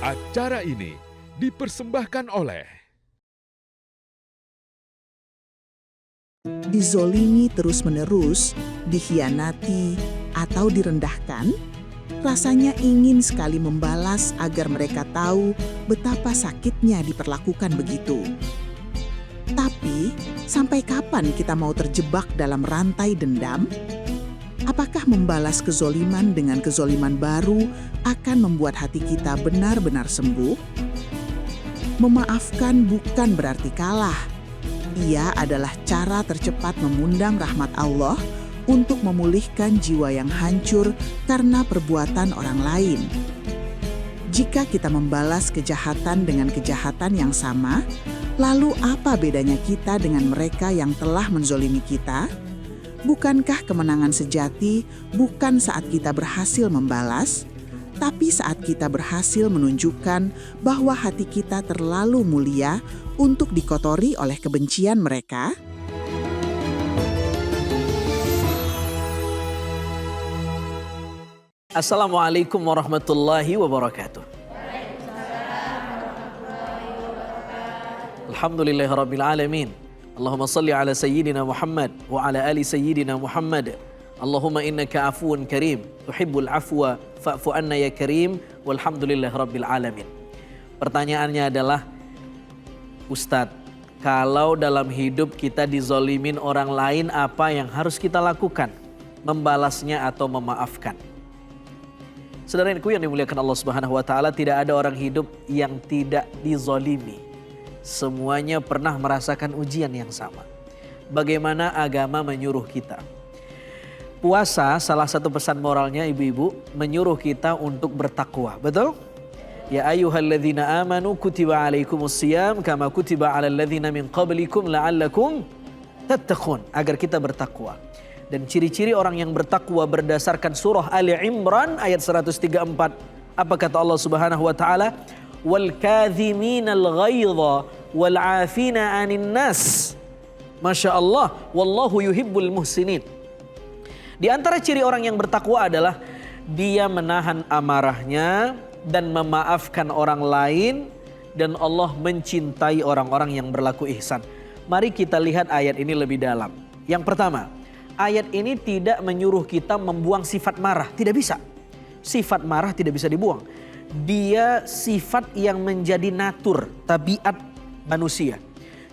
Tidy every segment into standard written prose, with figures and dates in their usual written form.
Acara ini dipersembahkan oleh dizolimi terus-menerus, dikhianati, atau direndahkan, rasanya ingin sekali membalas agar mereka tahu betapa sakitnya diperlakukan begitu. Tapi, sampai kapan kita mau terjebak dalam rantai dendam? Apakah membalas kezoliman dengan kezoliman baru akan membuat hati kita benar-benar sembuh? Memaafkan bukan berarti kalah. Ia adalah cara tercepat mengundang rahmat Allah untuk memulihkan jiwa yang hancur karena perbuatan orang lain. Jika kita membalas kejahatan dengan kejahatan yang sama, lalu apa bedanya kita dengan mereka yang telah menzolimi kita? Bukankah kemenangan sejati bukan saat kita berhasil membalas, tapi saat kita berhasil menunjukkan bahwa hati kita terlalu mulia untuk dikotori oleh kebencian mereka? Assalamualaikum warahmatullahi wabarakatuh. Alhamdulillahirabbil alamin. Allahumma salli ala sayyidina Muhammad wa ala ali sayyidina Muhammad. Allahumma innaka afuwun karim, tuhibbul afwa fa'fu anna ya karim, walhamdulillahirabbil alamin. Pertanyaannya adalah, Ustadz, kalau dalam hidup kita dizolimin orang lain, apa yang harus kita lakukan? Membalasnya atau memaafkan? Saudaraku yang dimuliakan Allah Subhanahu wa taala, tidak ada orang hidup yang tidak dizolimi. Semuanya pernah merasakan ujian yang sama. Bagaimana agama menyuruh kita? Puasa, salah satu pesan moralnya ibu-ibu, menyuruh kita untuk bertakwa. Betul? Ya ayyuhalladzina amanu kutiba alaikumusiyam kama kutiba alal ladzina min qablikum la'allakum tattaqun, agar kita bertakwa. Dan ciri-ciri orang yang bertakwa berdasarkan surah Ali Imran ayat 134. Apa kata Allah Subhanahu wa taala? Wal kadhiminal ghaidha wal 'afina 'anil nas. Masya Allah, wallahu yuhibbul muhsinin. Di antara ciri orang yang bertakwa adalah dia menahan amarahnya dan memaafkan orang lain, dan Allah mencintai orang-orang yang berlaku ihsan. Mari kita lihat ayat ini lebih dalam. Yang pertama, ayat ini tidak menyuruh kita membuang sifat marah. Tidak bisa. Sifat marah tidak bisa dibuang. Dia sifat yang menjadi natur, tabiat manusia.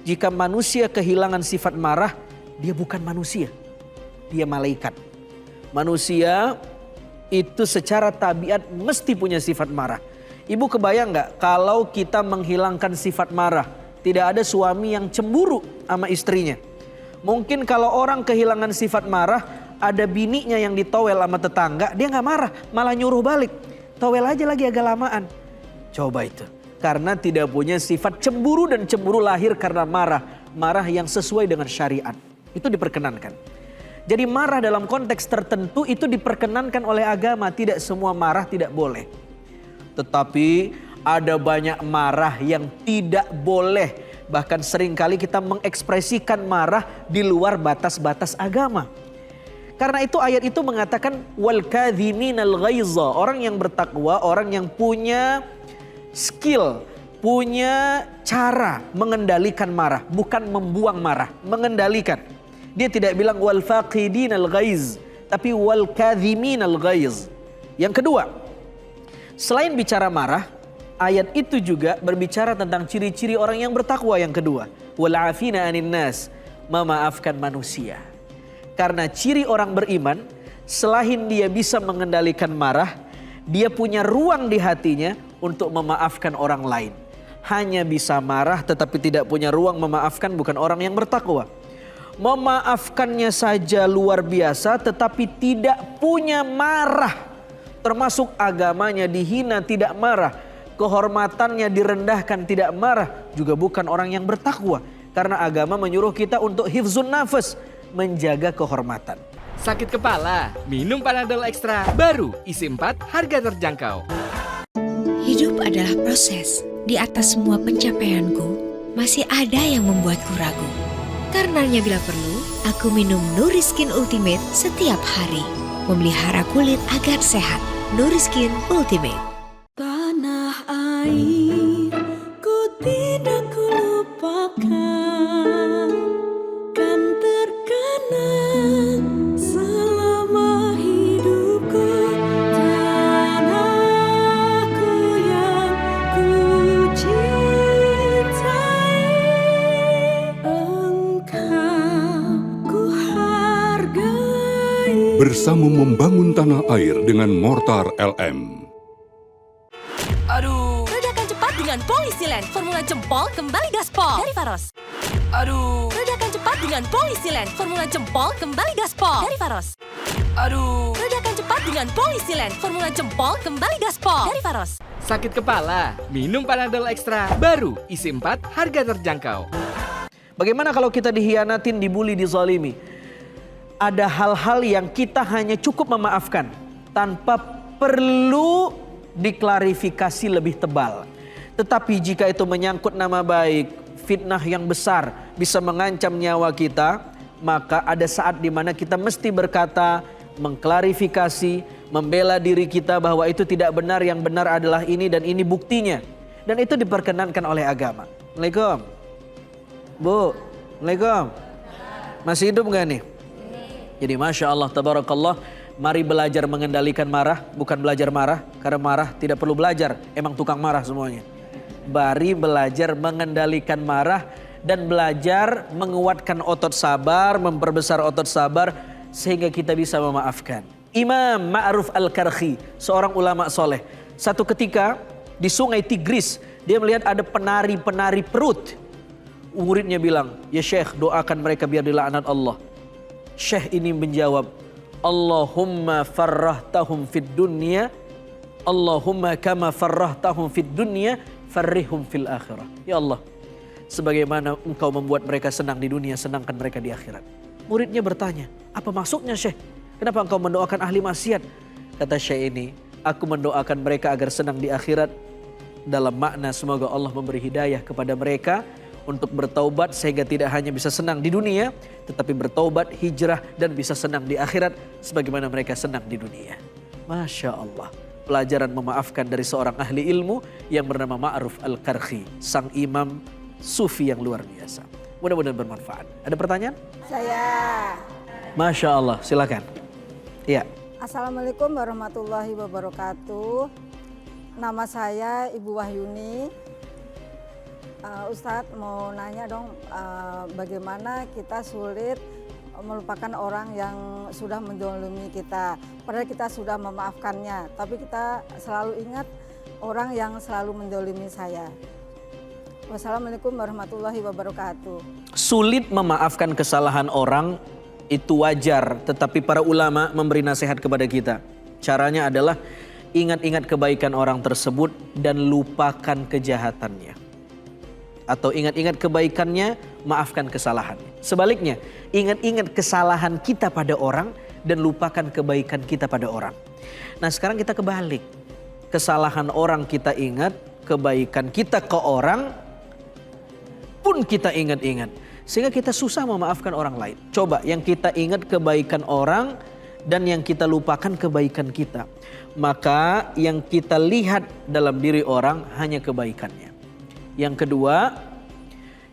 Jika manusia kehilangan sifat marah, dia bukan manusia. Dia malaikat. Manusia itu secara tabiat mesti punya sifat marah. Ibu kebayang nggak kalau kita menghilangkan sifat marah? Tidak ada suami yang cemburu sama istrinya. Mungkin kalau orang kehilangan sifat marah, ada bininya yang ditowel sama tetangga, dia nggak marah, malah nyuruh balik. Towel aja lagi agak lamaan. Coba itu. Karena tidak punya sifat cemburu, dan cemburu lahir karena marah. Marah yang sesuai dengan syariat. Itu diperkenankan. Jadi marah dalam konteks tertentu itu diperkenankan oleh agama. Tidak semua marah tidak boleh. Tetapi ada banyak marah yang tidak boleh. Bahkan seringkali kita mengekspresikan marah di luar batas-batas agama. Karena itu ayat itu mengatakan wal kadhiminal ghaiza. Orang yang bertakwa, orang yang punya skill, punya cara mengendalikan marah. Bukan membuang marah, mengendalikan. Dia tidak bilang wal faqidinal ghaiz, tapi wal kadhiminal ghaiz. Yang kedua, selain bicara marah, ayat itu juga berbicara tentang ciri-ciri orang yang bertakwa yang kedua. Wal afina 'anil nas, memaafkan manusia. Karena ciri orang beriman, selain dia bisa mengendalikan marah, dia punya ruang di hatinya untuk memaafkan orang lain. Hanya bisa marah tetapi tidak punya ruang memaafkan, bukan orang yang bertakwa. Memaafkannya saja luar biasa tetapi tidak punya marah. Termasuk agamanya dihina tidak marah. Kehormatannya direndahkan tidak marah. Juga bukan orang yang bertakwa. Karena agama menyuruh kita untuk hifzun nafas, menjaga kehormatan. Sakit kepala? Minum Panadol Extra. Baru, isi 4, harga terjangkau. Hidup adalah proses. Di atas semua pencapaianku, masih ada yang membuatku ragu. Karenanya bila perlu, aku minum Nuriskin Ultimate setiap hari. Memelihara kulit agar sehat. Nuriskin Ultimate. Tanah air. bersama membangun tanah air dengan Mortar LM. Aduh. Ledakan cepat dengan Polisilen. Formula jempol kembali gaspol. Dari Faros. Aduh. Ledakan cepat dengan Polisilen. Formula jempol kembali gaspol. Dari Faros. Aduh. Ledakan cepat dengan Polisilen. Formula jempol kembali gaspol. Dari Faros. Sakit kepala? Minum Panadol Extra. Baru, isi 4, harga terjangkau. Bagaimana kalau kita dihianatin, dibully, dizalimi? Ada hal-hal yang kita hanya cukup memaafkan tanpa perlu diklarifikasi lebih tebal. Tetapi jika itu menyangkut nama baik, fitnah yang besar, bisa mengancam nyawa kita, maka ada saat di mana kita mesti berkata, mengklarifikasi, membela diri kita bahwa itu tidak benar, yang benar adalah ini dan ini buktinya. Dan itu diperkenankan oleh agama. Assalamualaikum. Bu, Assalamualaikum. Masih hidup gak nih? Jadi Masya Allah, Tabarakallah, mari belajar mengendalikan marah, bukan belajar marah, karena marah tidak perlu belajar, emang tukang marah semuanya. Mari belajar mengendalikan marah dan belajar menguatkan otot sabar, memperbesar otot sabar, sehingga kita bisa memaafkan. Imam Ma'ruf Al-Karkhi, seorang ulama soleh, satu ketika di sungai Tigris, dia melihat ada penari-penari perut. Muridnya bilang, ya Syekh, doakan mereka biar dilaknat Allah. Syekh ini menjawab, Allahumma farrahtahum fid dunya, Allahumma kama farrahtahum fid dunya, farrihum fil akhirah. Ya Allah, sebagaimana engkau membuat mereka senang di dunia, senangkan mereka di akhirat. Muridnya bertanya, apa maksudnya Syekh? Kenapa engkau mendoakan ahli maksiat? Kata Syekh ini, aku mendoakan mereka agar senang di akhirat dalam makna semoga Allah memberi hidayah kepada mereka untuk bertaubat sehingga tidak hanya bisa senang di dunia, tetapi bertaubat, hijrah dan bisa senang di akhirat sebagaimana mereka senang di dunia. Masya Allah. Pelajaran memaafkan dari seorang ahli ilmu yang bernama Ma'ruf Al-Karkhi, sang imam sufi yang luar biasa. Mudah-mudahan bermanfaat. Ada pertanyaan? Saya. Masya Allah, silakan. Ya. Assalamualaikum warahmatullahi wabarakatuh. Nama saya Ibu Wahyuni. Ustadz mau nanya dong, bagaimana kita sulit melupakan orang yang sudah menzalimi kita. Padahal kita sudah memaafkannya, tapi kita selalu ingat orang yang selalu menzalimi saya. Wassalamualaikum warahmatullahi wabarakatuh. Sulit memaafkan kesalahan orang itu wajar, tetapi para ulama memberi nasihat kepada kita. Caranya adalah ingat-ingat kebaikan orang tersebut dan lupakan kejahatannya. Atau ingat-ingat kebaikannya, maafkan kesalahannya. Sebaliknya, ingat-ingat kesalahan kita pada orang dan lupakan kebaikan kita pada orang. Nah sekarang kita kebalik. Kesalahan orang kita ingat, kebaikan kita ke orang pun kita ingat-ingat. Sehingga kita susah memaafkan orang lain. Coba yang kita ingat kebaikan orang dan yang kita lupakan kebaikan kita. Maka yang kita lihat dalam diri orang hanya kebaikannya. Yang kedua,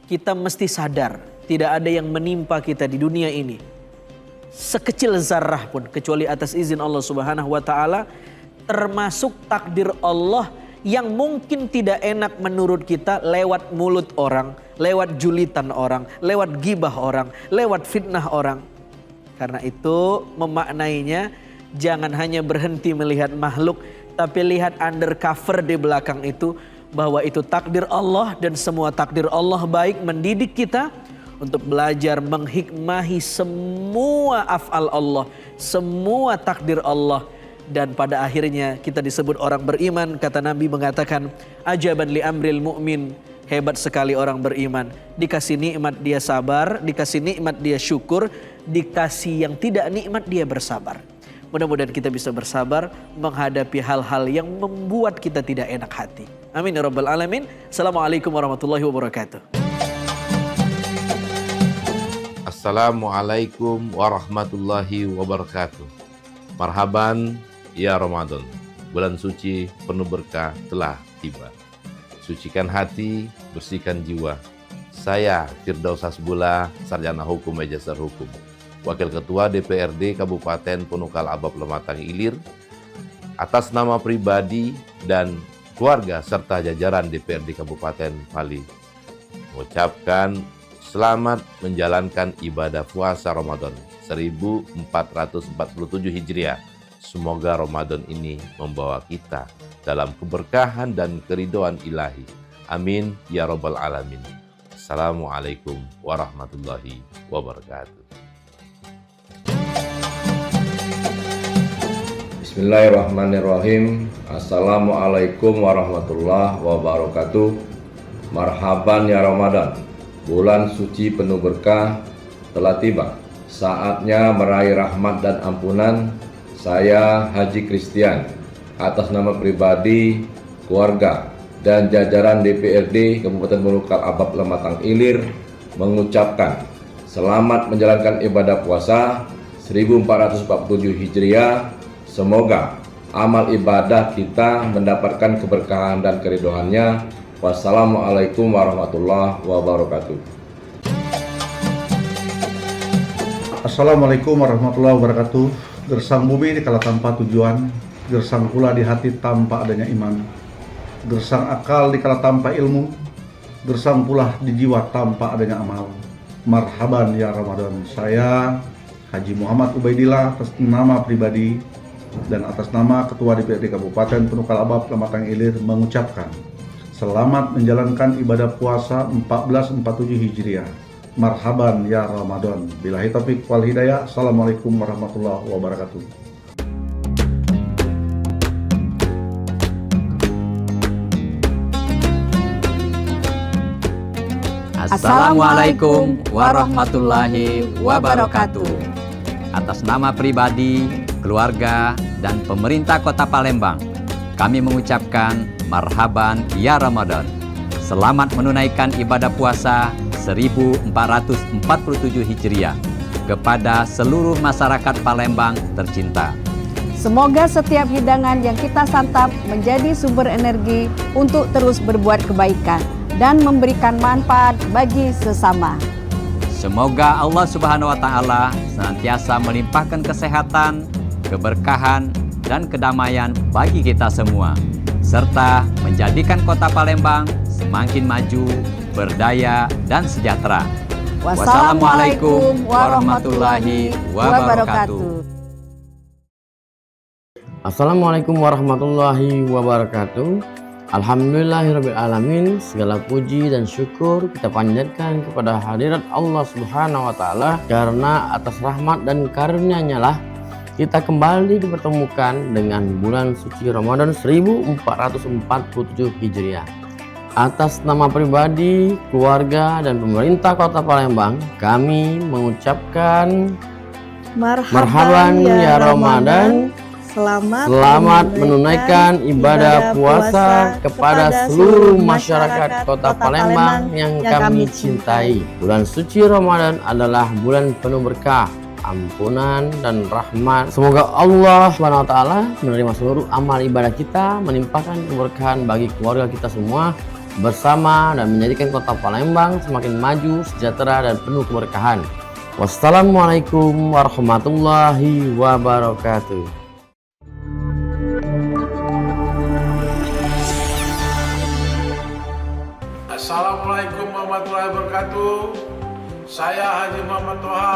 kita mesti sadar tidak ada yang menimpa kita di dunia ini sekecil zarrah pun kecuali atas izin Allah Subhanahu wa taala, termasuk takdir Allah yang mungkin tidak enak menurut kita lewat mulut orang, lewat julitan orang, lewat gibah orang, lewat fitnah orang. Karena itu memaknainya jangan hanya berhenti melihat makhluk, tapi lihat undercover di belakang itu, bahwa itu takdir Allah dan semua takdir Allah baik mendidik kita untuk belajar menghikmahi semua af'al Allah, semua takdir Allah. Dan pada akhirnya kita disebut orang beriman. Kata Nabi mengatakan, ajaban li amril mu'min, hebat sekali orang beriman. Dikasih nikmat dia sabar, dikasih nikmat dia syukur, dikasih yang tidak nikmat dia bersabar. Mudah-mudahan kita bisa bersabar menghadapi hal-hal yang membuat kita tidak enak hati. Amin ya rabbal alamin. Assalamualaikum warahmatullahi wabarakatuh. Assalamualaikum warahmatullahi wabarakatuh. Marhaban ya Ramadan, bulan suci penuh berkah telah tiba. Sucikan hati, bersihkan jiwa. Saya Firdaus Hasbullah, Sarjana Hukum Magister Hukum, Wakil Ketua DPRD Kabupaten Punukal Abab Lematang Ilir, atas nama pribadi dan keluarga serta jajaran DPRD Kabupaten Pali, mengucapkan selamat menjalankan ibadah puasa Ramadan 1447 Hijriah. Semoga Ramadan ini membawa kita dalam keberkahan dan keridhaan ilahi. Amin ya rabbal alamin. Assalamualaikum warahmatullahi wabarakatuh. Bismillahirrahmanirrahim. Assalamualaikum warahmatullahi wabarakatuh. Marhaban ya Ramadan. Bulan suci penuh berkah telah tiba. Saatnya meraih rahmat dan ampunan. Saya Haji Christian atas nama pribadi, keluarga, dan jajaran DPRD Kabupaten Mulukkal Abab Lematang Ilir mengucapkan selamat menjalankan ibadah puasa 1447 Hijriah. Semoga amal ibadah kita mendapatkan keberkahan dan keridhoannya. Wassalamualaikum warahmatullahi wabarakatuh. Assalamualaikum warahmatullahi wabarakatuh. Gersang bumi di kala tanpa tujuan, gersang pula di hati tanpa adanya iman, gersang akal di kala tanpa ilmu, gersang pula di jiwa tanpa adanya amal. Marhaban ya Ramadan. Saya Haji Muhammad Ubaidillah atas nama pribadi dan atas nama Ketua DPRD Kabupaten Mulukkal Abab Lematang Ilir mengucapkan selamat menjalankan ibadah puasa 1447 Hijriah. Marhaban ya Ramadan. Billahi taufiq wal hidayah. Assalamualaikum warahmatullahi wabarakatuh. Assalamualaikum warahmatullahi wabarakatuh. Atas nama pribadi, keluarga, dan pemerintah Kota Palembang, kami mengucapkan marhaban ya Ramadan. Selamat menunaikan ibadah puasa 1447 Hijriah kepada seluruh masyarakat Palembang tercinta. Semoga setiap hidangan yang kita santap menjadi sumber energi untuk terus berbuat kebaikan dan memberikan manfaat bagi sesama. Semoga Allah Subhanahu wa Ta'ala senantiasa melimpahkan kesehatan, keberkahan, dan kedamaian bagi kita semua, serta menjadikan Kota Palembang semakin maju, berdaya, dan sejahtera. Wassalamualaikum warahmatullahi wabarakatuh. Assalamualaikum warahmatullahi wabarakatuh. Alhamdulillahirrabbilalamin. Segala puji dan syukur kita panjatkan kepada hadirat Allah Subhanahu wa Ta'ala, karena atas rahmat dan karunia-Nya lah kita kembali dipertemukan dengan bulan suci Ramadan 1447 Hijriah. Atas nama pribadi, keluarga, dan pemerintah Kota Palembang, kami mengucapkan marhaban ya Ramadan. Selamat menunaikan ibadah puasa kepada seluruh masyarakat Kota Palembang yang kami cintai. Bulan suci Ramadan adalah bulan penuh berkah, ampunan, dan rahmat. Semoga Allah Subhanahu wa Ta'ala menerima seluruh amal ibadah kita, menimpakan keberkahan bagi keluarga kita semua bersama, dan menjadikan Kota Palembang semakin maju, sejahtera, dan penuh keberkahan. Wassalamualaikum warahmatullahi wabarakatuh. Assalamualaikum warahmatullahi wabarakatuh. Saya Haji Muhammad Toha.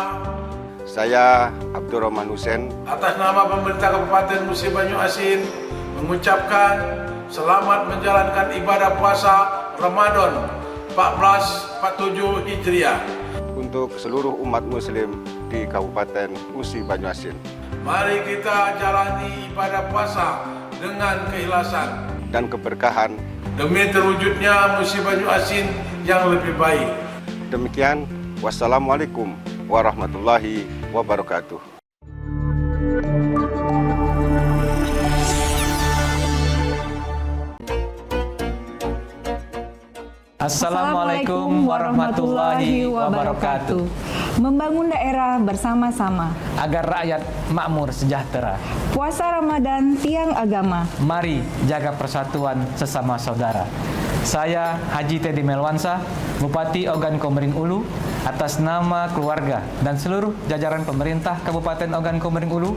Saya Abdurrahman Hussein. Atas nama pemerintah Kabupaten Musi Banyu Asin mengucapkan selamat menjalankan ibadah puasa Ramadan 1447 Hijriah untuk seluruh umat muslim di Kabupaten Musi Banyu Asin. Mari kita jalani ibadah puasa dengan keikhlasan dan keberkahan demi terwujudnya Musi Banyu Asin yang lebih baik. Demikian, wassalamualaikum warahmatullahi wabarakatuh. Assalamualaikum warahmatullahi wabarakatuh. Membangun daerah bersama-sama agar rakyat makmur sejahtera. Puasa Ramadan tiang agama. Mari jaga persatuan sesama saudara. Saya Haji Teddy Melwansa, Bupati Ogan Komering Ulu, atas nama keluarga dan seluruh jajaran pemerintah Kabupaten Ogan Komering Ulu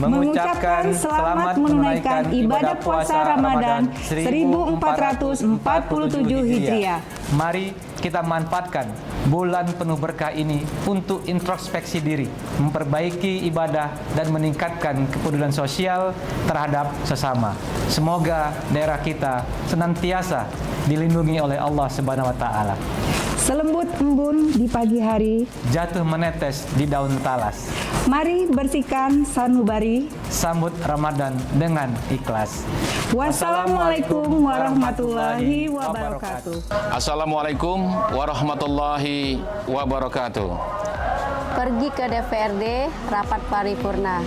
mengucapkan selamat menunaikan ibadah puasa Ramadan 1447 Hijriah. Mari kita manfaatkan bulan penuh berkah ini untuk introspeksi diri, memperbaiki ibadah dan meningkatkan kepedulian sosial terhadap sesama. Semoga daerah kita senantiasa dilindungi oleh Allah Subhanahu wa taala. Selembut embun di pagi hari, jatuh menetes di daun talas. Mari bersihkan sanubari, sambut Ramadan dengan ikhlas. Wassalamualaikum warahmatullahi wabarakatuh. Assalamualaikum warahmatullahi wabarakatuh. Pergi ke DPRD rapat paripurna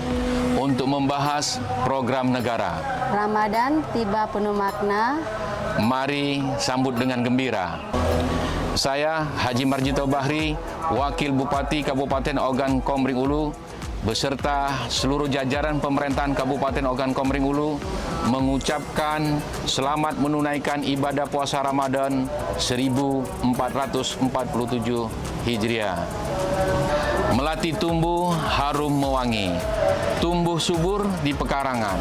untuk membahas program negara. Ramadan tiba penuh makna. Mari sambut dengan gembira. Saya Haji Marjito Bahri, Wakil Bupati Kabupaten Ogan Komering Ulu, beserta seluruh jajaran pemerintahan Kabupaten Ogan Komering Ulu mengucapkan selamat menunaikan ibadah puasa Ramadan 1447 Hijriah. Melati tumbuh harum mewangi, tumbuh subur di pekarangan.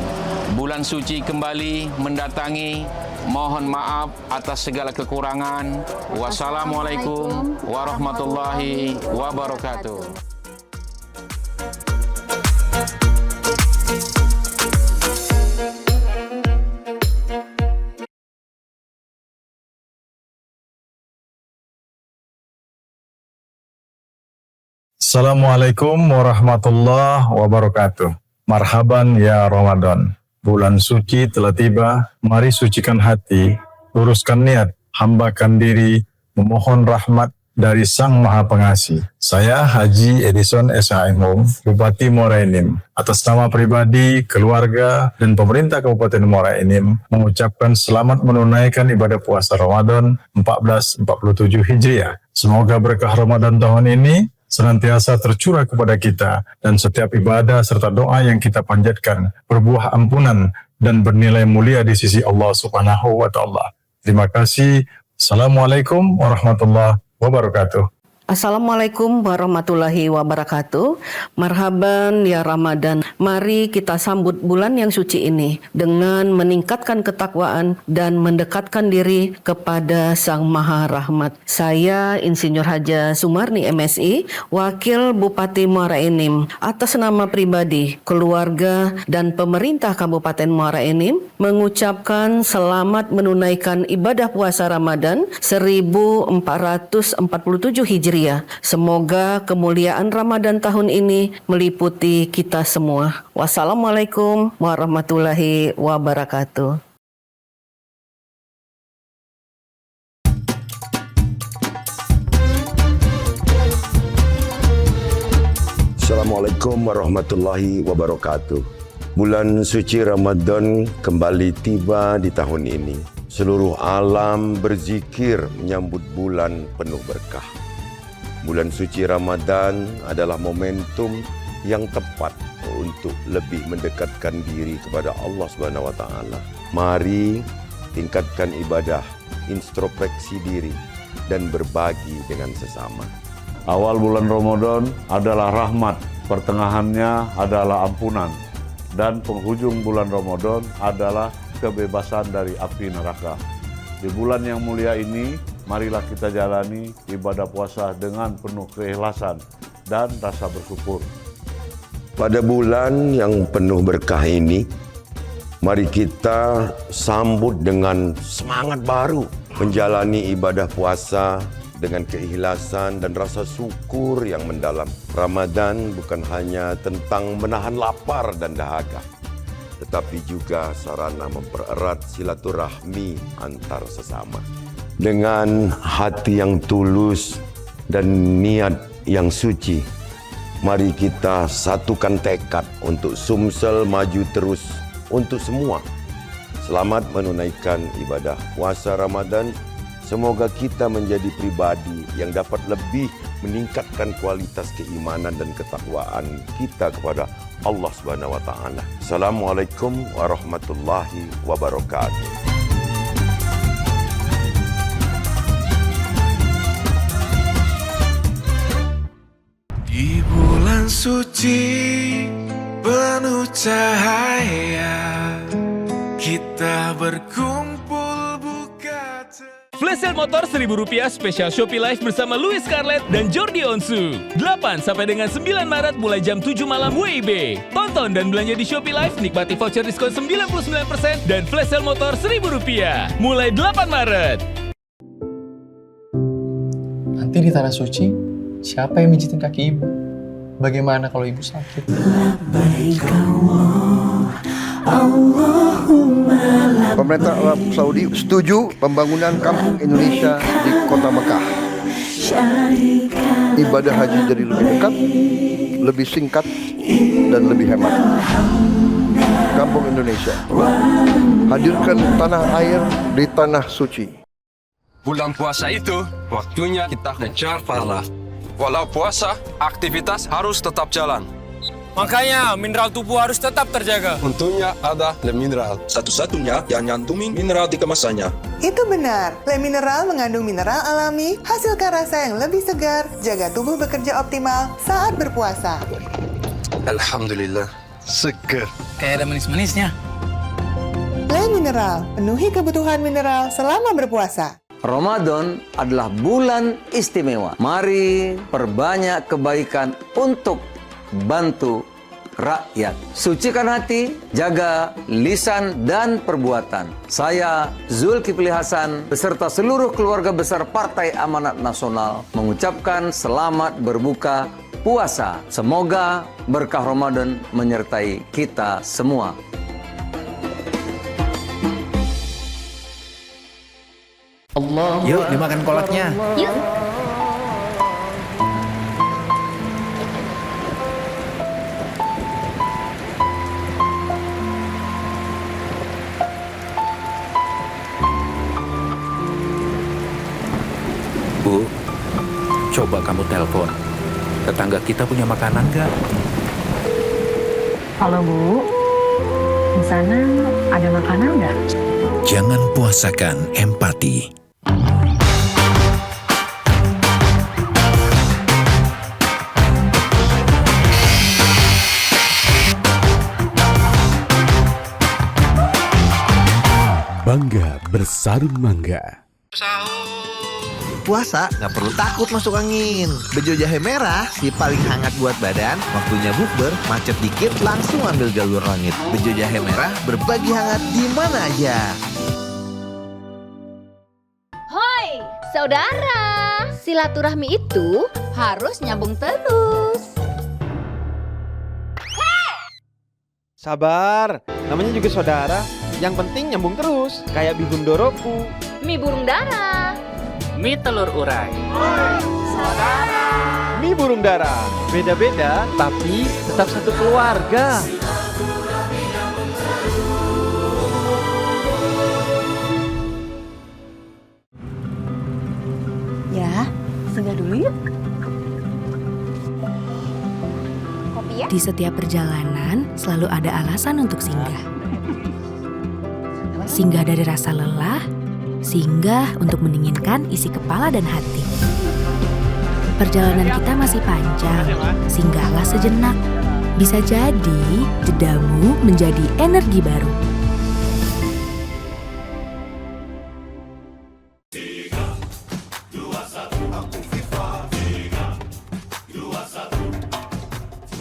Bulan suci kembali mendatangi. Mohon maaf atas segala kekurangan. Wassalamualaikum warahmatullahi wabarakatuh. Assalamualaikum warahmatullahi wabarakatuh. Marhaban ya Ramadan. Bulan suci telah tiba, mari sucikan hati, luruskan niat, hambakan diri, memohon rahmat dari Sang Maha Pengasih. Saya Haji Edison SHM, Bupati Muara Enim. Atas nama pribadi, keluarga, dan pemerintah Kabupaten Muara Enim, mengucapkan selamat menunaikan ibadah puasa Ramadan 1447 Hijriah. Semoga berkah Ramadan tahun ini senantiasa tercurah kepada kita, dan setiap ibadah serta doa yang kita panjatkan berbuah ampunan dan bernilai mulia di sisi Allah Subhanahu wa Ta'ala. Terima kasih. Assalamualaikum warahmatullahi wabarakatuh. Assalamualaikum warahmatullahi wabarakatuh. Marhaban ya Ramadan. Mari kita sambut bulan yang suci ini dengan meningkatkan ketakwaan dan mendekatkan diri kepada Sang Maha Rahmat. Saya Insinyur Haja Sumarni MSI, Wakil Bupati Muara Enim. Atas nama pribadi, keluarga, dan pemerintah Kabupaten Muara Enim mengucapkan selamat menunaikan ibadah puasa Ramadan 1447 Hijriah. Semoga kemuliaan Ramadan tahun ini meliputi kita semua. Wassalamualaikum warahmatullahi wabarakatuh. Assalamualaikum warahmatullahi wabarakatuh. Bulan suci Ramadan kembali tiba di tahun ini. Seluruh alam berzikir menyambut bulan penuh berkah. Bulan suci Ramadan adalah momentum yang tepat untuk lebih mendekatkan diri kepada Allah Subhanahu wa taala. Mari tingkatkan ibadah, introspeksi diri, dan berbagi dengan sesama. Awal bulan Ramadan adalah rahmat, pertengahannya adalah ampunan, dan penghujung bulan Ramadan adalah kebebasan dari api neraka. Di bulan yang mulia ini, marilah kita jalani ibadah puasa dengan penuh keikhlasan dan rasa bersyukur. Pada bulan yang penuh berkah ini, mari kita sambut dengan semangat baru, menjalani ibadah puasa dengan keikhlasan dan rasa syukur yang mendalam. Ramadan bukan hanya tentang menahan lapar dan dahaga, tetapi juga sarana mempererat silaturahmi antar sesama. Dengan hati yang tulus dan niat yang suci, mari kita satukan tekad untuk sumsel maju terus untuk semua. Selamat menunaikan ibadah puasa Ramadan. Semoga kita menjadi pribadi yang dapat lebih meningkatkan kualitas keimanan dan ketakwaan kita kepada Allah Subhanahu wa taala. Assalamualaikum warahmatullahi wabarakatuh. Di bulan suci penuh cahaya, kita berkumpul buka Flash sale motor Rp1.000 spesial Shopee Live bersama Louis Scarlett dan Jordi Onsu. 8 sampai dengan 9 Maret mulai jam 7 malam WIB. Tonton dan belanja di Shopee Live, nikmati voucher diskon 99% dan flash sale motor Rp1.000 mulai 8 Maret. Nanti di tanah suci, siapa yang mijitin kaki ibu? Bagaimana kalau ibu sakit? Pemerintah Arab Saudi setuju pembangunan kampung Indonesia di kota Mekah. Ibadah haji jadi lebih dekat, lebih singkat, dan lebih hemat. Kampung Indonesia, hadirkan tanah air di tanah suci. Bulan puasa itu waktunya kita kejar pahala. Walau puasa, aktivitas harus tetap jalan. Makanya mineral tubuh harus tetap terjaga. Untungnya ada Le Mineral, satu-satunya yang nyantumin mineral di kemasannya. Itu benar, Le Mineral mengandung mineral alami, hasilkan rasa yang lebih segar, jaga tubuh bekerja optimal saat berpuasa. Alhamdulillah, seger. Kayak ada manis-manisnya. Le Mineral, penuhi kebutuhan mineral selama berpuasa. Ramadan adalah bulan istimewa. Mari perbanyak kebaikan untuk bantu rakyat. Sucikan hati, jaga lisan dan perbuatan. Saya Zulkifli Hasan beserta seluruh keluarga besar Partai Amanat Nasional mengucapkan selamat berbuka puasa. Semoga berkah Ramadan menyertai kita semua. Yuk dimakan kolaknya. Yuk. Bu, coba kamu telepon. Tetangga kita punya makanan nggak? Halo Bu, di sana ada makanan nggak? Jangan puasakan empati. Bangga bersarung mangga. Puasa nggak perlu takut masuk angin. Bejo jahe merah si paling hangat buat badan. Waktunya bukber, macet dikit langsung ambil jalur langit. Bejo jahe merah berbagi hangat di mana aja. Hoi, saudara. Silaturahmi itu harus nyambung terus. Sabar, namanya juga saudara. Yang penting nyambung terus, kayak bihun doroku. Mie burung dara. Mie telur urai. Saudara. Mie burung dara. Beda-beda, tapi tetap satu keluarga. Ya, singgah dulu yuk. Kopi ya? Di setiap perjalanan selalu ada alasan untuk singgah. Singgah dari rasa lelah, singgah untuk mendinginkan isi kepala dan hati. Perjalanan kita masih panjang, singgahlah sejenak. Bisa jadi jedamu menjadi energi baru.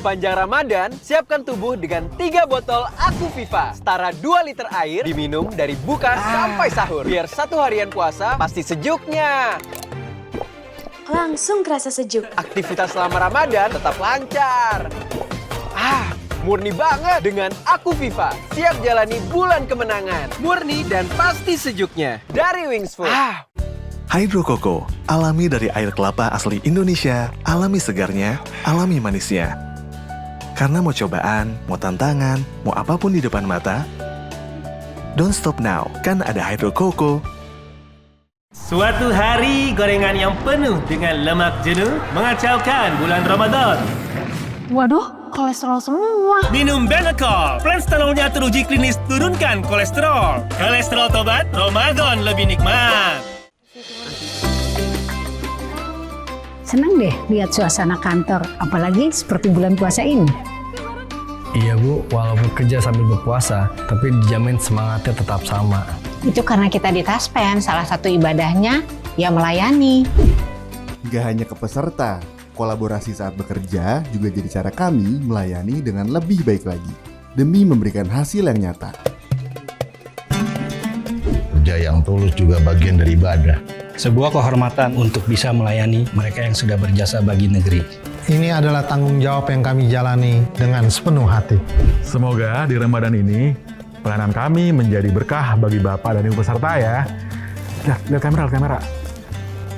Sepanjang Ramadan, siapkan tubuh dengan 3 botol Aku Viva. Setara 2 liter air diminum dari buka sampai sahur. Biar satu harian puasa pasti sejuknya. Langsung kerasa sejuk. Aktivitas selama Ramadan tetap lancar. Murni banget dengan Aku Viva. Siap jalani bulan kemenangan. Murni dan pasti sejuknya. Dari Wings Food. Hydro Coco, alami dari air kelapa asli Indonesia. Alami segarnya, alami manisnya. Karena mau cobaan, mau tantangan, mau apapun di depan mata, don't stop now, kan ada Hydro Coco. Suatu hari gorengan yang penuh dengan lemak jenuh mengacaukan bulan Ramadan. Waduh, kolesterol semua. Minum Benecol, Planstalolnya teruji klinis turunkan kolesterol. Kolesterol tobat, Ramadan lebih nikmat. Senang deh lihat suasana kantor, apalagi seperti bulan puasa ini. Iya Bu, walaupun kerja sambil berpuasa, tapi dijamin semangatnya tetap sama. Itu karena kita di Taspen, salah satu ibadahnya ya melayani. Gak hanya ke peserta, kolaborasi saat bekerja juga jadi cara kami melayani dengan lebih baik lagi, demi memberikan hasil yang nyata. Kerja yang tulus juga bagian dari ibadah. Sebuah kehormatan untuk bisa melayani mereka yang sudah berjasa bagi negeri. Ini adalah tanggung jawab yang kami jalani dengan sepenuh hati. Semoga di Ramadan ini pelayanan kami menjadi berkah bagi Bapak dan Ibu peserta ya. Lihat kamera.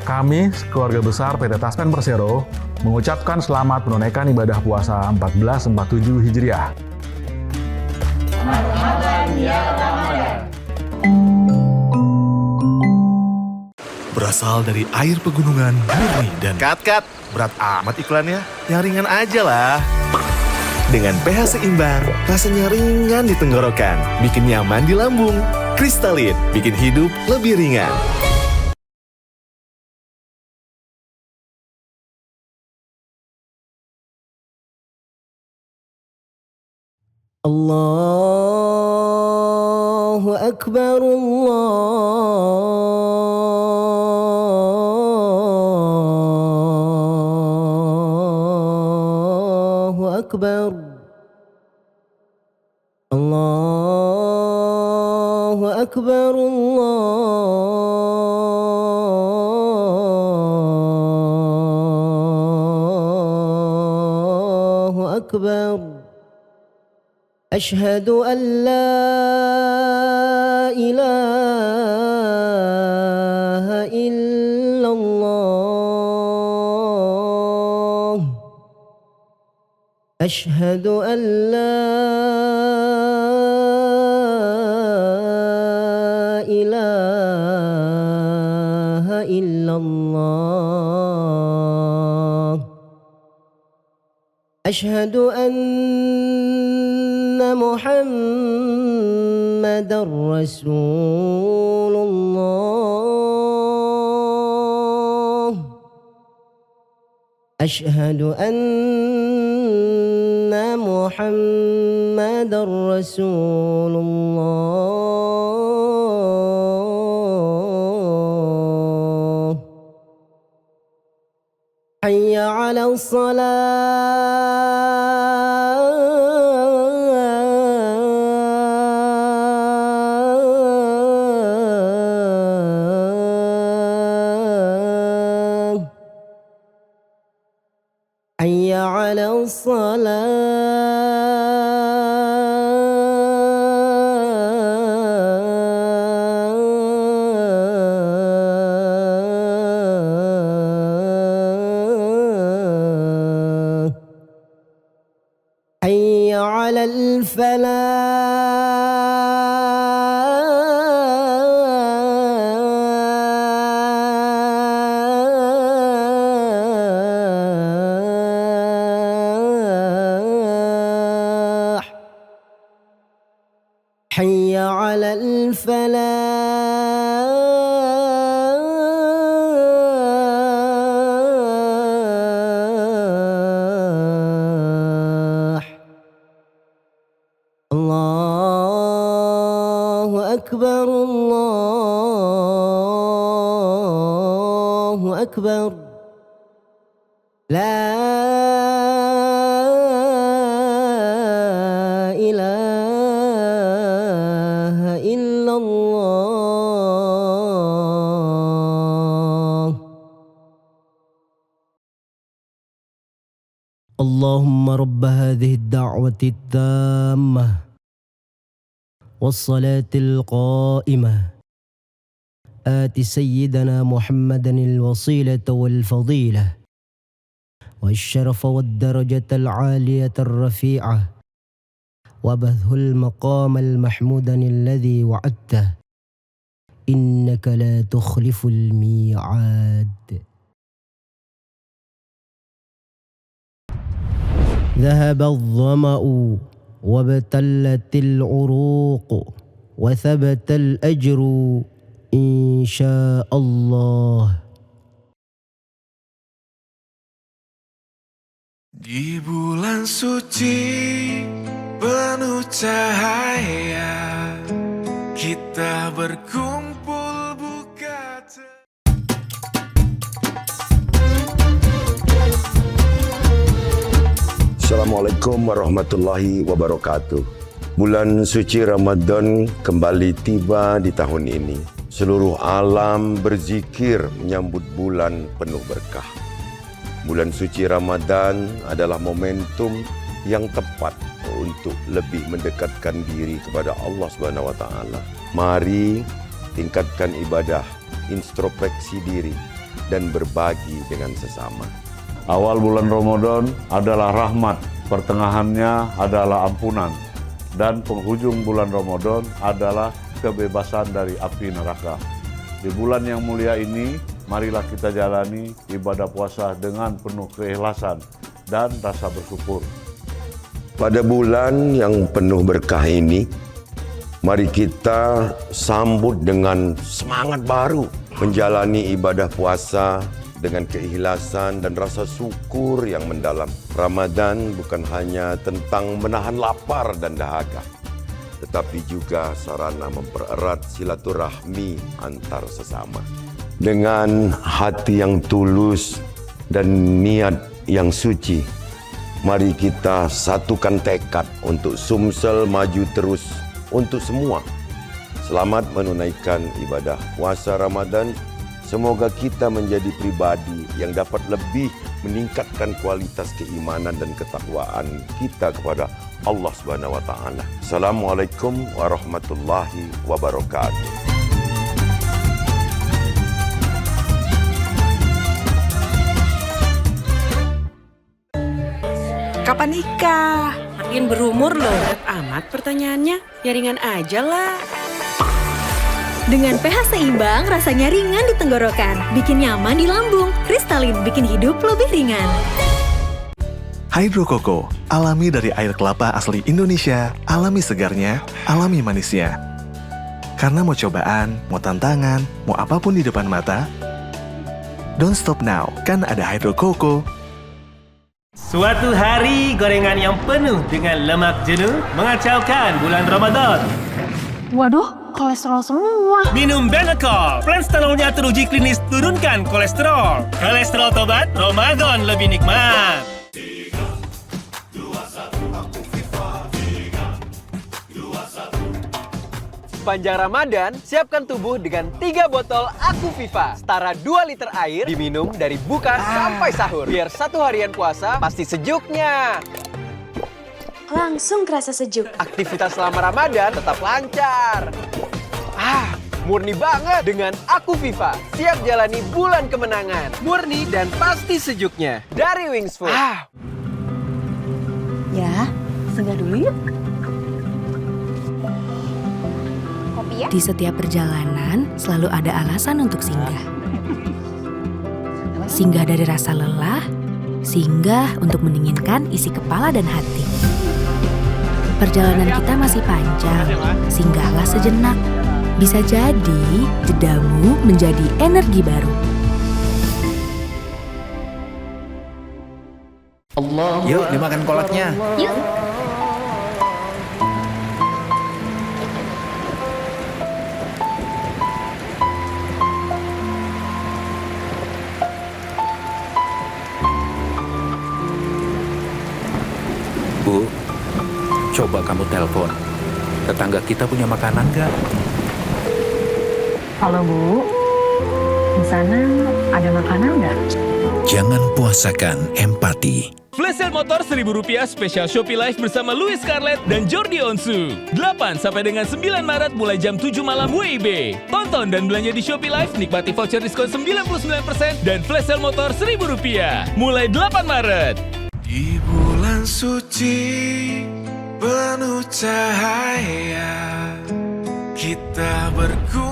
Kami, keluarga besar PT Taspen Persero, mengucapkan selamat menunaikan ibadah puasa 1447 Hijriah. Ramadan ya Ramadan. Berasal dari air pegunungan, murni dan kat. Berat amat iklannya, yang ringan aja lah. Dengan pH seimbang, rasanya ringan di tenggorokan, bikin nyaman di lambung. Kristalin, bikin hidup lebih ringan. Allahu Akbar, Allahu Akbar, Allahu Akbar, Allahu Akbar. أشهد أن لا إله إلا الله أشهد أن لا إله إلا الله أشهد أن محمد رسول الله أشهد أن محمد رسول الله حي على الصلاة حي على الصلاة حي على الفلاح حي على الفلاح الله أكبر الله أكبر لا إله إلا الله اللهم رب هذه الدعوة التامة والصلاة القائمة آت سيدنا محمدا الوسيلة والفضيلة والشرف والدرجة العالية الرفيعة وابعثه المقام المحمود الذي وعدته إنك لا تخلف الميعاد ذهب الظمأ وابتلت العروق وثبت الأجر إن شاء الله. Di bulan suci penuh cahaya, kita berkumpul buka. Assalamualaikum warahmatullahi wabarakatuh. Bulan suci Ramadan kembali tiba di tahun ini. Seluruh alam berzikir menyambut bulan penuh berkah. Bulan suci Ramadan adalah momentum yang tepat untuk lebih mendekatkan diri kepada Allah Subhanahu wa taala. Mari tingkatkan ibadah, introspeksi diri dan berbagi dengan sesama. Awal bulan Ramadan adalah rahmat, pertengahannya adalah ampunan, dan penghujung bulan Ramadan adalah kebebasan dari api neraka. Di bulan yang mulia ini, marilah kita jalani ibadah puasa dengan penuh keikhlasan dan rasa bersyukur. Pada bulan yang penuh berkah ini, mari kita sambut dengan semangat baru, menjalani ibadah puasa dengan keikhlasan dan rasa syukur yang mendalam. Ramadan bukan hanya tentang menahan lapar dan dahaga, tetapi juga sarana mempererat silaturahmi antar sesama. Dengan hati yang tulus dan niat yang suci, mari kita satukan tekad untuk sumsel maju terus untuk semua. Selamat menunaikan ibadah puasa Ramadan. Semoga kita menjadi pribadi yang dapat lebih meningkatkan kualitas keimanan dan ketakwaan kita kepada Allah Subhanahu wa taala. Assalamualaikum warahmatullahi wabarakatuh. Kapan nikah? Makin berumur loh. Berat amat pertanyaannya. Ya ringan aja lah. Dengan pH seimbang, rasanya ringan di tenggorokan, bikin nyaman di lambung. Kristalin bikin hidup lebih ringan. Hydro Coco, alami dari air kelapa asli Indonesia, alami segarnya, alami manisnya. Karena mau cobaan, mau tantangan, mau apapun di depan mata, don't stop now, kan ada Hydro Coco. Suatu hari gorengan yang penuh dengan lemak jenuh mengacaukan bulan Ramadan. Waduh, kolesterol semua. Minum Benecol, Planstalolnya teruji klinis turunkan kolesterol. Kolesterol tobat, Ramadan lebih nikmat. Sepanjang Ramadan, siapkan tubuh dengan 3 botol Aku Viva. Setara 2 liter air diminum dari buka sampai sahur. Biar satu harian puasa pasti sejuknya. Langsung kerasa sejuk. Aktivitas selama Ramadan tetap lancar. Murni banget dengan Aku Viva. Siap jalani bulan kemenangan. Murni dan pasti sejuknya. Dari Wings Food. Ya, singgah dulu yuk. Kopi ya? Di setiap perjalanan selalu ada alasan untuk singgah. Singgah dari rasa lelah, singgah untuk mendinginkan isi kepala dan hati. Perjalanan kita masih panjang, singgahlah sejenak. Bisa jadi jedamu menjadi energi baru. Yuk dimakan kolaknya. Yuk. Bu, coba kamu telepon. Tetangga kita punya makanan nggak? Halo Bu, di sana ada makanan nggak? Jangan puasakan empati. Flash sale motor Rp1.000 spesial Shopee Live bersama Louis Scarlett dan Jordi Onsu. 8 sampai dengan 9 Maret mulai jam 7 malam WIB. Tonton dan belanja di Shopee Live, nikmati voucher diskon 99% dan flash sale motor Rp1.000. Mulai 8 Maret. Di bulan suci penuh cahaya, kita berkumpul